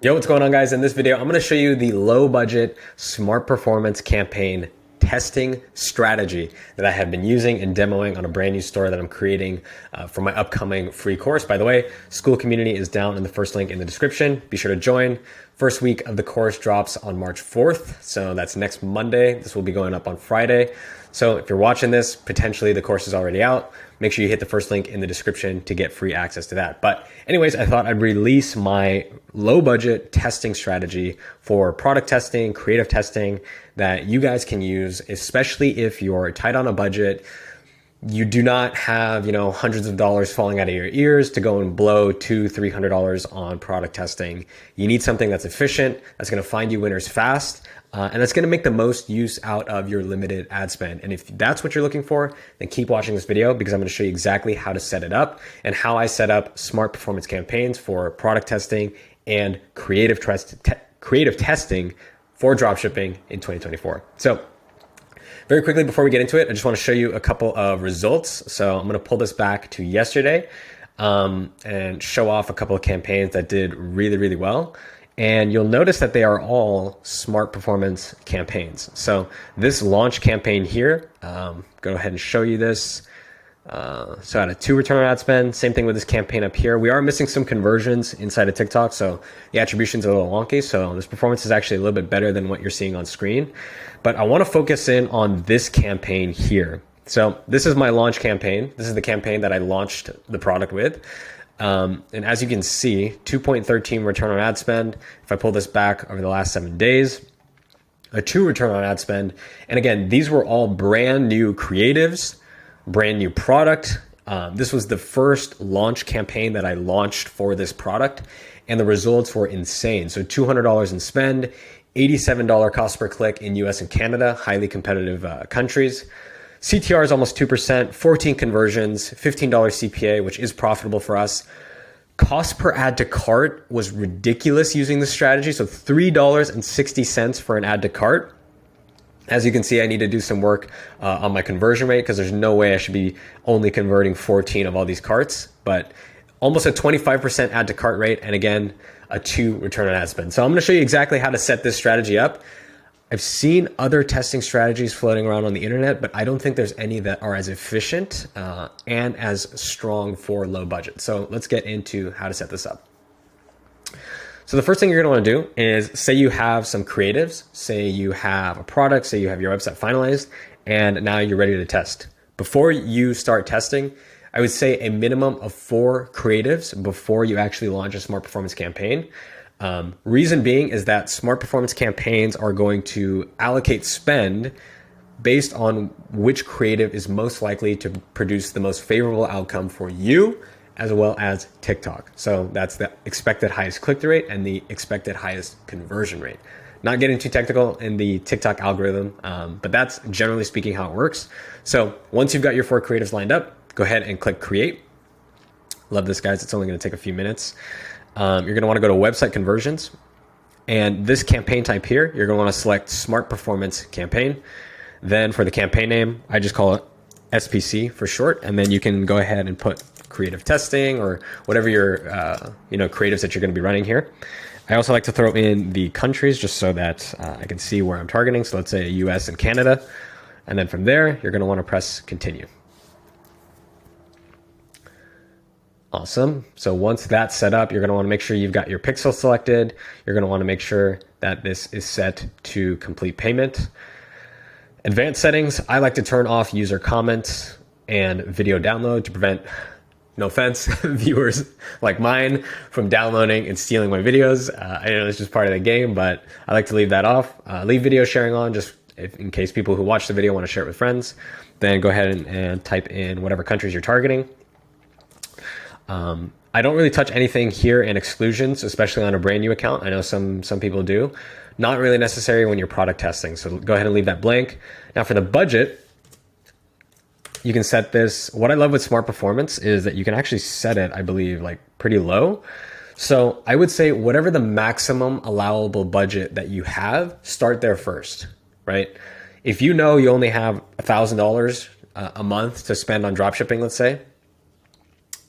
Yo, what's going on, guys? In this video, I'm going to show you the low budget smart performance campaign testing strategy that I have been using and demoing on a brand new store that I'm creating for my upcoming free course. By the way, school community is down in the first link in the description. Be sure to join. First week of the course drops on March 4th. So that's next Monday. This will be going up on Friday. So if you're watching this, potentially the course is already out. Make sure you hit the first link in the description to get free access to that. But anyways, I thought I'd release my low budget testing strategy for product testing, creative testing that you guys can use, especially if you're tight on a budget. You do not have, hundreds of dollars falling out of your ears to go and blow $200-$300 on product testing. You need something that's efficient, that's going to find you winners fast, and that's going to make the most use out of your limited ad spend. And if that's what you're looking for, then keep watching this video because I'm going to show you exactly how to set it up and how I set up smart performance campaigns for product testing and creative testing for dropshipping in 2024. So very quickly before we get into it, I just want to show you a couple of results. So I'm going to pull this back to yesterday and show off a couple of campaigns that did really, really well. And you'll notice that they are all smart performance campaigns. So this launch campaign here, go ahead and show you this. So at a 2 return on ad spend, same thing with this campaign up here. We are missing some conversions inside of TikTok, so the attribution's a little wonky. So this performance is actually a little bit better than what you're seeing on screen. But I want to focus in on this campaign here. So this is my launch campaign. This is the campaign that I launched the product with. And as you can see, 2.13 return on ad spend. If I pull this back over the last 7 days, a 2 return on ad spend. And again, these were all brand new creatives, brand new product. This was the first launch campaign that I launched for this product, and the results were insane. So $200 in spend, $87 cost per click in US and Canada, highly competitive countries. CTR is almost 2%, 14 conversions, $15 CPA, which is profitable for us. Cost per add to cart was ridiculous using this strategy. So $3.60 for an add to cart. As you can see, I need to do some work on my conversion rate because there's no way I should be only converting 14 of all these carts, but almost a 25% add to cart rate. And again, a 2 return on ad spend. So I'm going to show you exactly how to set this strategy up. I've seen other testing strategies floating around on the internet, but I don't think there's any that are as efficient and as strong for low budget. So let's get into how to set this up. So the first thing you're going to want to do is say you have some creatives, say you have a product, say you have your website finalized, and now you're ready to test. Before you start testing, I would say a minimum of 4 creatives before you actually launch a smart performance campaign. Reason being is that smart performance campaigns are going to allocate spend based on which creative is most likely to produce the most favorable outcome for you as well as TikTok. So that's the expected highest click-through rate and the expected highest conversion rate. Not getting too technical in the TikTok algorithm, but that's generally speaking how it works. So once you've got your 4 creatives lined up, go ahead and click create. Love this, guys. It's only going to take a few minutes. You're going to want to go to website conversions, and this campaign type here, you're going to want to select smart performance campaign. Then for the campaign name, I just call it SPC for short, and then you can go ahead and put creative testing or whatever your creatives that you're going to be running here. I also like to throw in the countries just so that I can see where I'm targeting. So let's say US and Canada, and then from there, you're going to want to press continue. Awesome. So once that's set up, you're going to want to make sure you've got your pixel selected. You're going to want to make sure that this is set to complete payment. Advanced settings, I like to turn off user comments and video download to prevent, no offense, viewers like mine from downloading and stealing my videos. I know it's just part of the game, but I like to leave that off. Leave video sharing on just in case people who watch the video want to share it with friends. Then go ahead and type in whatever countries you're targeting. I don't really touch anything here in exclusions, especially on a brand new account. I know some people do. Not really necessary when you're product testing. So go ahead and leave that blank. Now for the budget, you can set this. What I love with smart performance is that you can actually set it, I believe, like pretty low. So I would say whatever the maximum allowable budget that you have, start there first, right? If you know you only have $1,000 a month to spend on dropshipping, let's say,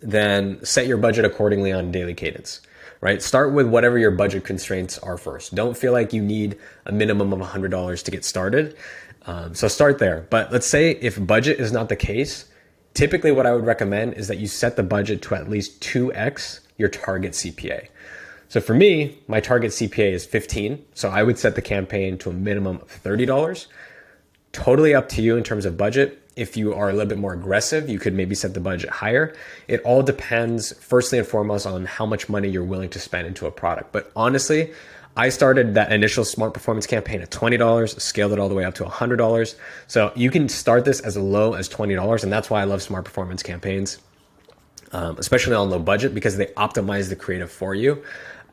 then set your budget accordingly on daily cadence. right? Start with whatever your budget constraints are first. Don't feel like you need a minimum of $100 to get started. So start there. But let's say if budget is not the case, typically what I would recommend is that you set the budget to at least 2x your target CPA. So for me, my target CPA is 15. So I would set the campaign to a minimum of $30. Totally up to you in terms of budget. If you are a little bit more aggressive, you could maybe set the budget higher. It all depends, firstly and foremost, on how much money you're willing to spend into a product. But honestly, I started that initial smart performance campaign at $20, scaled it all the way up to $100. So you can start this as low as $20. And that's why I love smart performance campaigns, especially on low budget, because they optimize the creative for you.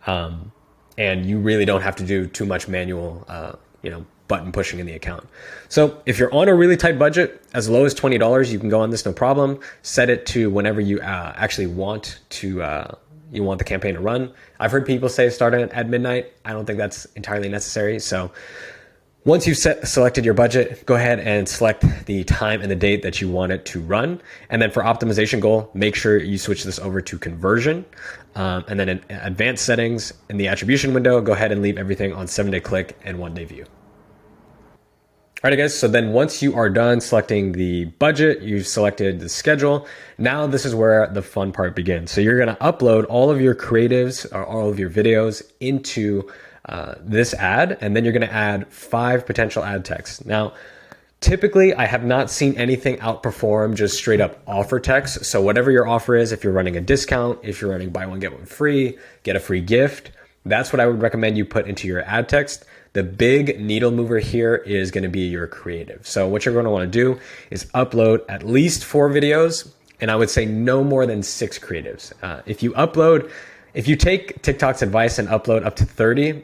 And you really don't have to do too much manual, button pushing in the account. So if you're on a really tight budget, as low as $20, you can go on this, no problem. Set it to whenever you actually want to, you want the campaign to run. I've heard people say start it at midnight. I don't think that's entirely necessary. So once you've selected your budget, go ahead and select the time and the date that you want it to run. And then for optimization goal, make sure you switch this over to conversion. And then in advanced settings in the attribution window, go ahead and leave everything on 7-day click and 1-day view. All right, guys, so then once you are done selecting the budget, you've selected the schedule, now this is where the fun part begins. So you're gonna upload all of your creatives or all of your videos into this ad, and then you're gonna add 5 potential ad texts. Now, typically, I have not seen anything outperform just straight up offer text. So whatever your offer is, if you're running a discount, if you're running buy one, get one free, get a free gift, that's what I would recommend you put into your ad text. The big needle mover here is going to be your creative. So what you're going to want to do is upload at least 4 videos, and I would say no more than 6 creatives. If you take TikTok's advice and upload up to 30,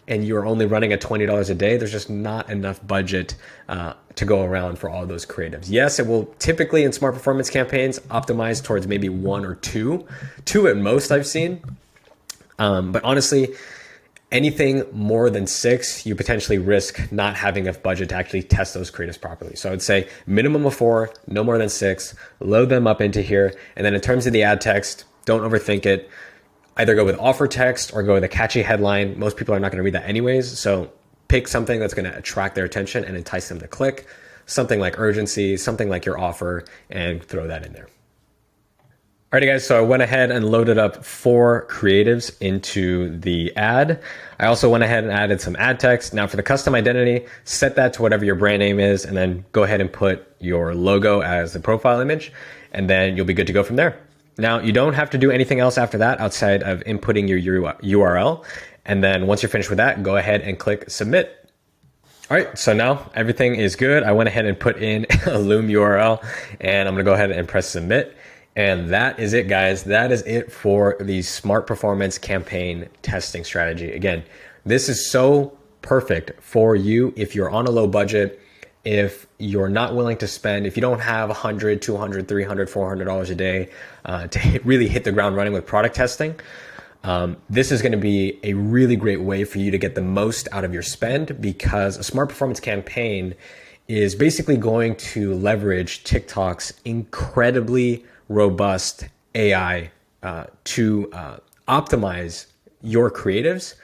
and you're only running at $20 a day, there's just not enough budget to go around for all those creatives. Yes, it will typically in smart performance campaigns optimize towards maybe 1 or 2 at most I've seen. But honestly, anything more than 6, you potentially risk not having enough budget to actually test those creatives properly. So I would say minimum of 4, no more than 6, load them up into here. And then in terms of the ad text, don't overthink it. Either go with offer text or go with a catchy headline. Most people are not going to read that anyways. So pick something that's going to attract their attention and entice them to click. Something like urgency, something like your offer, and throw that in there. Alrighty guys, so I went ahead and loaded up 4 creatives into the ad. I also went ahead and added some ad text. Now for the custom identity, set that to whatever your brand name is, and then go ahead and put your logo as the profile image, and then you'll be good to go from there. Now you don't have to do anything else after that outside of inputting your URL. And then once you're finished with that, go ahead and click submit. All right, so now everything is good. I went ahead and put in a Loom URL, and I'm gonna go ahead and press submit. And that is it, guys. That is it for the smart performance campaign testing strategy. Again, this is so perfect for you if you're on a low budget, if you're not willing to spend, if you don't have $100, $200, $300, $400 a day to really hit the ground running with product testing. This is going to be a really great way for you to get the most out of your spend, because a smart performance campaign is basically going to leverage TikTok's incredibly robust AI to optimize your creatives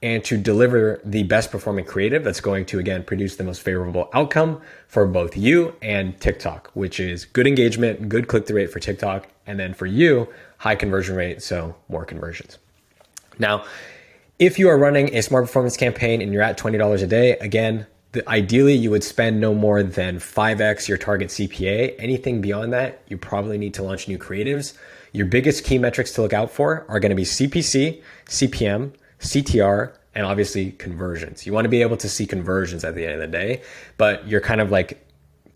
and to deliver the best performing creative that's going to, again, produce the most favorable outcome for both you and TikTok, which is good engagement, good click-through rate for TikTok, and then for you, high conversion rate, so more conversions. Now, if you are running a smart performance campaign and you're at $20 a day, again, ideally you would spend no more than 5x your target CPA. Anything beyond that, you probably need to launch new creatives. Your biggest key metrics to look out for are going to be CPC, CPM, CTR, and obviously conversions. You want to be able to see conversions at the end of the day, but you're kind of like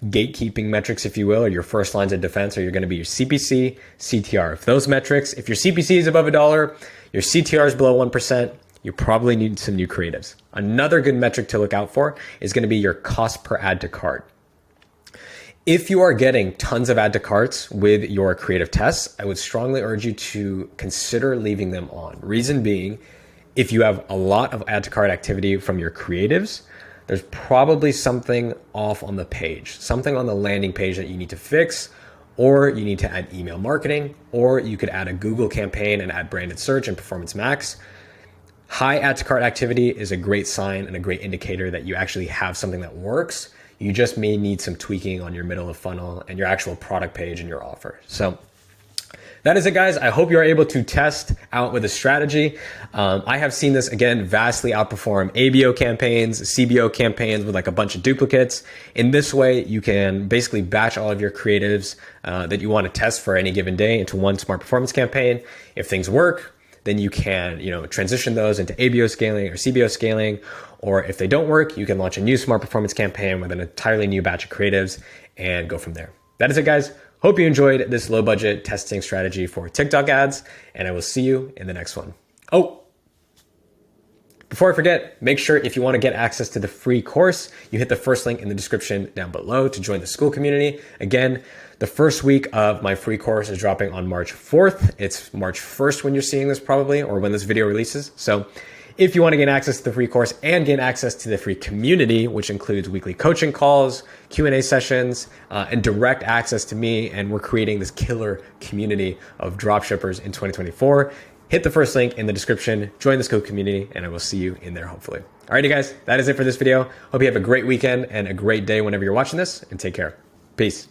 gatekeeping metrics, if you will, or your first lines of defense, are you're going to be your CPC, CTR. If those metrics, if your CPC is above $1, your CTR is below 1%, you probably need some new creatives. Another good metric to look out for is going to be your cost per add to cart. If you are getting tons of add to carts with your creative tests, I would strongly urge you to consider leaving them on. Reason being, if you have a lot of add to cart activity from your creatives, there's probably something off on the page, something on the landing page that you need to fix, or you need to add email marketing, or you could add a Google campaign and add branded search and performance max. High add to cart activity is a great sign and a great indicator that you actually have something that works. You just may need some tweaking on your middle of funnel and your actual product page and your offer. So that is it, guys. I hope you're able to test out with a strategy. I have seen this, again, vastly outperform ABO campaigns, CBO campaigns with like a bunch of duplicates. In this way, you can basically batch all of your creatives that you want to test for any given day into one smart performance campaign. If things work, then you can, transition those into ABO scaling or CBO scaling. Or if they don't work, you can launch a new smart performance campaign with an entirely new batch of creatives and go from there. That is it, guys. Hope you enjoyed this low budget testing strategy for TikTok ads, and I will see you in the next one. Oh, before I forget, make sure if you want to get access to the free course, you hit the first link in the description down below to join the school community. Again, the first week of my free course is dropping on March 4th. It's March 1st when you're seeing this probably, or when this video releases. So if you want to gain access to the free course and gain access to the free community, which includes weekly coaching calls, Q&A sessions, and direct access to me, and we're creating this killer community of dropshippers in 2024, hit the first link in the description, join the school community, and I will see you in there hopefully. Alrighty, guys, that is it for this video. Hope you have a great weekend and a great day whenever you're watching this, and take care. Peace.